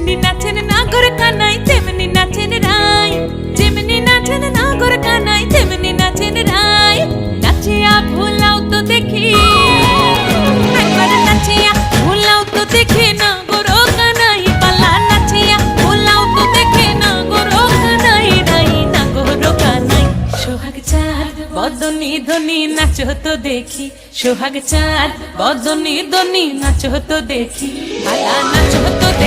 যেমনি নাচেন নাগর কানাই তেমনি নাচেন রাই, যেমনি নাচেন নাগর কানাই তেমনি নাচেন রাই। নাচিয়া ভুলাও তো দেখি, একবার নাচিয়া ভুলাও তো দেখি নাগর কানাই পালা, নাচিয়া ভুলাও তো দেখি নাগর কানাই রাই, নাগর কানাই। সোহাগ চাঁদ বদনি ধনি নাচো তো দেখি, সোহাগ চাঁদ বদনি ধনি নাচো তো দেখি, পালা নাচো তো দেখি।